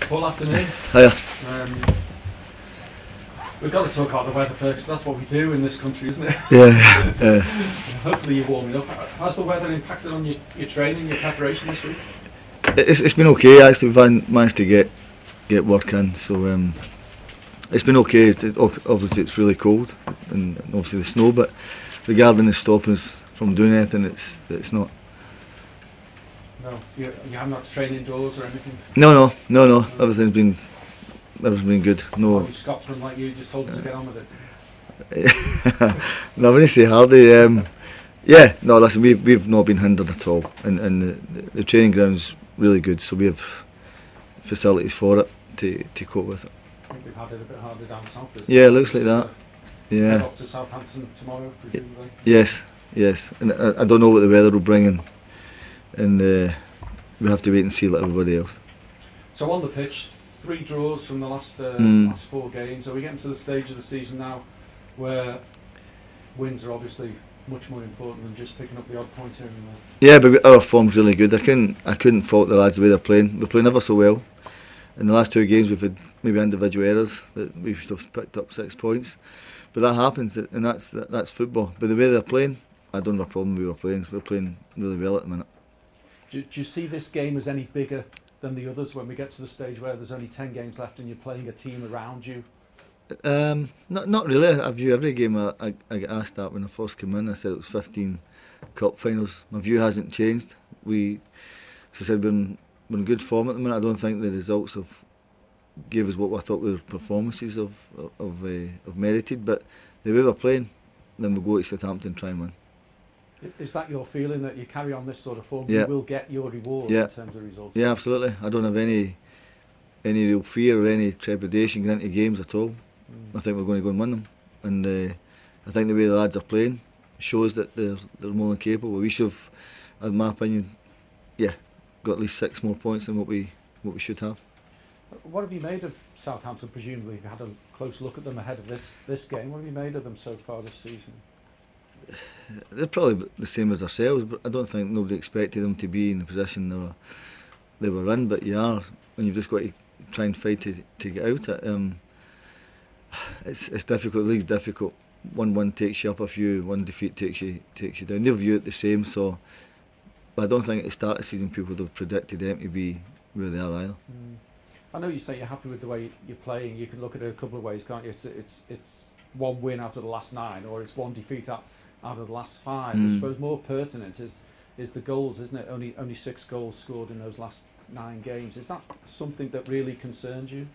Paul, afternoon. Hiya. We've got to talk about the weather first, 'cause that's what we do in this country, isn't it? Yeah. Hopefully you're warming up. How's the weather impacted on your training, your preparation this week? It's been okay actually. We've managed to get work in, so it's been okay. Obviously it's really cold and obviously the snow, but regarding the stopping us from doing anything, it's not. No, you have not trained indoors or anything? No. Everything's been good. No. Hardy Scotsman like you just told him to get on with it. No, I wouldn't say hardy. Yeah, no. Listen, we've not been hindered at all, and the training ground's really good, so we have facilities for it to cope with it. I think we've had it a bit harder down south. Yeah, it looks like that. Yeah. Head off to Southampton tomorrow, presumably. Yes, and I don't know what the weather will bring in, and we have to wait and see like everybody else. So on the pitch, 3 draws from the last 4 games. Are we getting to the stage of the season now where wins are obviously much more important than just picking up the odd point here and there? Yeah, but our form's really good. I couldn't fault the lads the way they're playing. We're playing ever so well. In the last 2 games we've had maybe individual errors that we should have picked up 6 points, but that happens, and that's football. But the way they're playing, I don't have a problem with we're playing really well at the minute. Do you see this game as any bigger than the others when we get to the stage where there's only 10 games left and you're playing a team around you? Not really. I view every game. I get asked that when I first came in. I said it was 15 cup finals. My view hasn't changed. As I said, we're in good form at the minute. I don't think the results have gave us what I thought were performances of merited. But the way we're playing, then we'll go to Southampton and try and win. Is that your feeling, that you carry on this sort of form, yeah, you will get your reward in terms of results? Yeah, absolutely. I don't have any real fear or any trepidation going into games at all. I think we're going to go and win them, and I think the way the lads are playing shows that they're more than capable. We should have, in my opinion, got at least 6 more points than what we should have. What have you made of Southampton? Presumably you've had a close look at them ahead of this game. What have you made of them so far this season? They're probably the same as ourselves, but I don't think nobody expected them to be in the position they were in. But you are, and you've just got to try and fight to get out it. It's difficult. The league's difficult. 1-1 takes you up a few. 1 defeat takes you down. They view it the same. So, but I don't think at the start of the season people would have predicted them to be where they are either. I know you say you're happy with the way you're playing. You can look at it a couple of ways, can't you? It's 1 win out of the last 9, or it's 1 defeat out of the last 5. I suppose more pertinent is the goals, isn't it? Only 6 goals scored in those last 9 games. Is that something that really concerns you?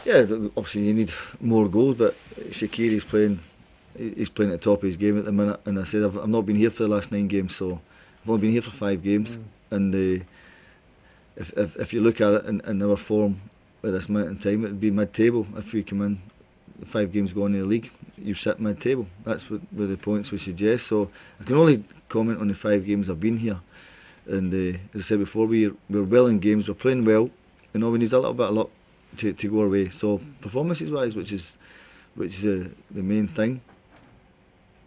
Yeah, obviously you need more goals, but Shaqiri's playing at the top of his game at the minute, and I said I've not been here for the last 9 games, so I've only been here for 5 games, and if you look at it in our form at this minute in time, it would be mid-table. If we come in 5 games going in the league, you sit mid-table. That's what the points we suggest. So I can only comment on the 5 games I've been here, and as I said before, we're well in games, we're playing well, we need a little bit of luck to go our way. So performances wise, which is the main thing,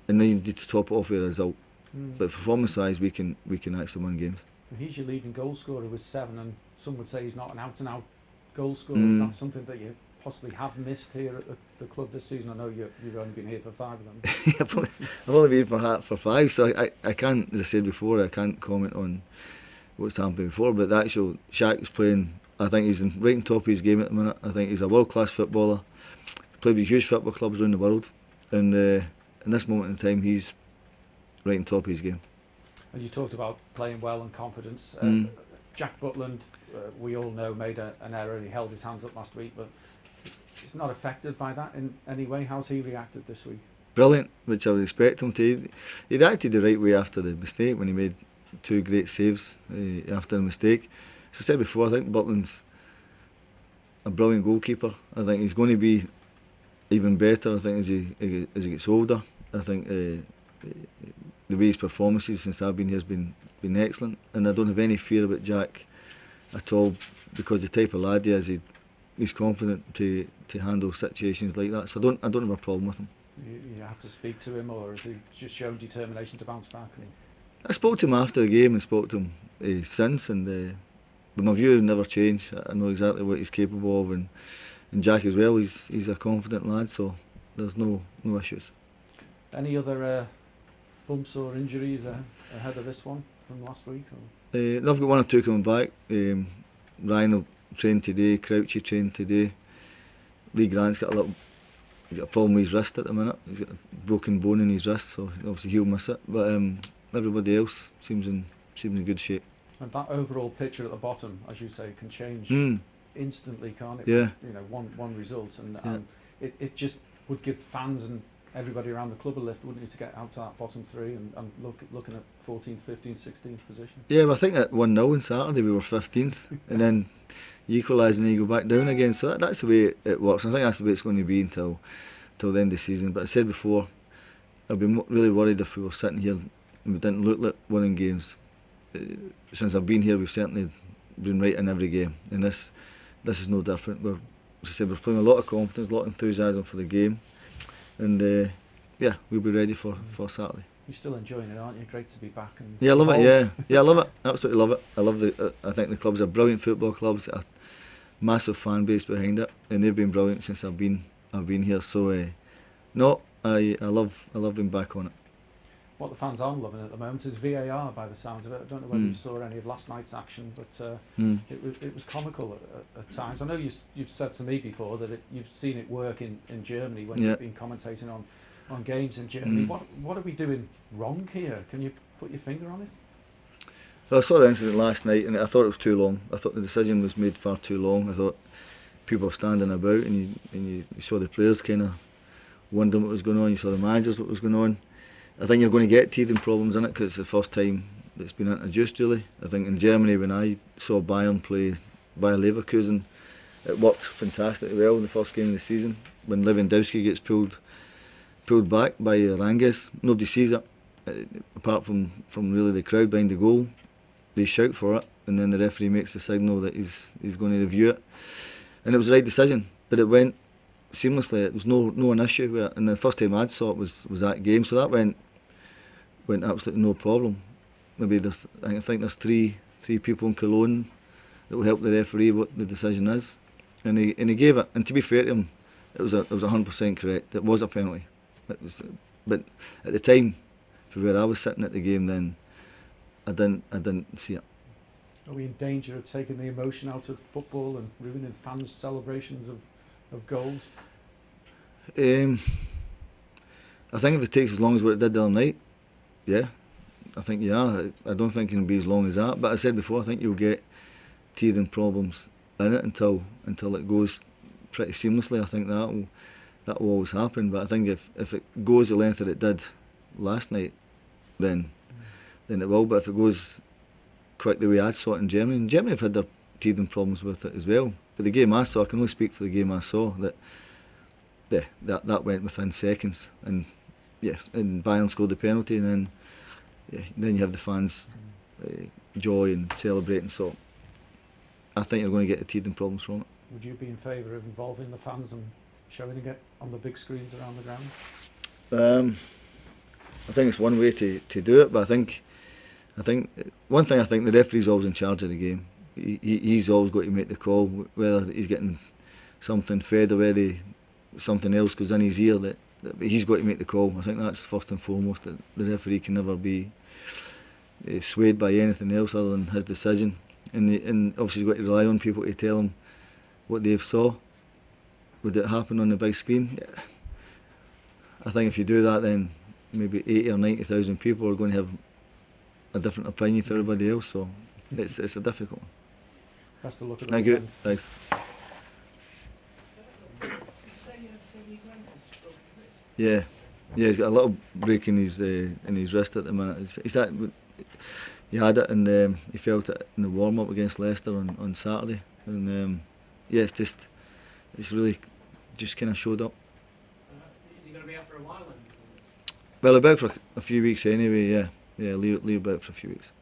and then you need to top it off with a result. But performance wise, we can actually win games. He's your leading goal scorer with 7, and some would say he's not an out and out goal scorer. Is that something that you possibly have missed here at the club this season? I know you've only been here for 5 of them. I've only been for 5, so I can't, as I said before, I can't comment on what's happened before. But the actual Shaq's playing, I think he's right on top of his game at the minute. I think he's a world class footballer. Played with huge football clubs around the world, and in this moment in time, he's right on top of his game. And you talked about playing well and confidence. Jack Butland, we all know, made an error and he held his hands up last week, but he's not affected by that in any way. How's he reacted this week? Brilliant, which I would expect him to. He reacted the right way after the mistake, when he made 2 great saves after the mistake. As I said before, I think Butland's a brilliant goalkeeper. I think he's going to be even better, I think, as he gets older. I think the way his performances since I've been here has been excellent, and I don't have any fear about Jack at all, because the type of lad he is, he's confident to handle situations like that. So I don't have a problem with him. You had to speak to him, or has he just shown determination to bounce back? I spoke to him after the game and spoke to him since, and but my view never changed. I know exactly what he's capable of, and Jack as well. He's a confident lad, so there's no issues. Any other bumps or injuries ahead of this one from last week? I've got one or two coming back. Ryan will train today. Crouchy trained today. Lee Grant's got he's got a problem with his wrist at the minute. He's got a broken bone in his wrist, so obviously he'll miss it. But everybody else seems in good shape. And that overall picture at the bottom, as you say, can change instantly, can't it? Yeah. You know, one result, and it just would give fans and everybody around the club a lift, wouldn't it, to get out to that bottom three and looking at 14th, 15th, 16th position. Yeah, well, I think at 1-0 on Saturday we were 15th, and then you equalise and then you go back down again. So that's the way it works. I think that's the way it's going to be until the end of the season. But I said before, I'd be really worried if we were sitting here and we didn't look like winning games. Since I've been here, we've certainly been right in every game, and this is no different. As I said, we're playing a lot of confidence, a lot of enthusiasm for the game, and yeah, we'll be ready for Saturday. You're still enjoying it, aren't you? Great to be back. And yeah, I love it. Yeah, I love it. Absolutely love it. I think the club's a brilliant football club. It's got a massive fan base behind it, and they've been brilliant since I've been here. So no, I love being back on it. What the fans aren't loving at the moment is VAR, by the sounds of it. I don't know whether you saw any of last night's action, but it was comical at times. I know you've said to me before that you've seen it work in Germany when you've been commentating on games in Germany. What are we doing wrong here? Can you put your finger on it? Well, I saw the incident last night and I thought it was too long. I thought the decision was made far too long. I thought people were standing about and you saw the players kind of wondering what was going on. You saw the managers what was going on. I think you're going to get teething problems in it because it's the first time it's been introduced really. I think in Germany when I saw Bayern play Bayer Leverkusen, it worked fantastically well in the first game of the season. When Lewandowski gets pulled back by Ranges, nobody sees it apart from really the crowd behind the goal. They shout for it and then the referee makes the signal that he's going to review it, and it was the right decision, but it went seamlessly. It was no an issue with it, and the first time I saw it was that game, so that went absolutely no problem. Maybe I think there's three people in Cologne that will help the referee what the decision is, and he gave it. And to be fair to him, it was 100% correct. It was a penalty. But at the time, for where I was sitting at the game, then I didn't see it. Are we in danger of taking the emotion out of football and ruining fans' celebrations of goals? I think if it takes as long as what it did the other night, yeah, I think you are. I don't think it can be as long as that. But I said before, I think you'll get teething problems in it until it goes pretty seamlessly. I think that will always happen. But I think if it goes the length that it did last night, then it will. But if it goes quick the way I saw it in Germany have had their teething problems with it as well. But the game I saw, I can only speak for the game I saw, that went within seconds, and and Bayern scored the penalty, and then you have the fans joy and celebrating. So I think you're going to get the teething problems from it. Would you be in favour of involving the fans and showing it on the big screens around the ground? I think it's one way to do it, but I think one thing, I think the referee's always in charge of the game. He's always got to make the call, whether he's getting something fed or whether something else goes in his ear, that he's got to make the call. I think that's first and foremost, that the referee can never be swayed by anything else other than his decision, and obviously he's got to rely on people to tell him what they've saw. Would it happen on the big screen? Yeah. I think if you do that, then maybe 80 or 90,000 people are going to have a different opinion for everybody else, so it's a difficult one. Best of luck at Thank you. Thanks. Yeah, he's got a little break in his wrist at the minute. He had it, and he felt it in the warm up against Leicester on Saturday, and it's really just kind of showed up. Is he going to be out for a while then? Well, about for a few weeks anyway. Yeah, leave about for a few weeks.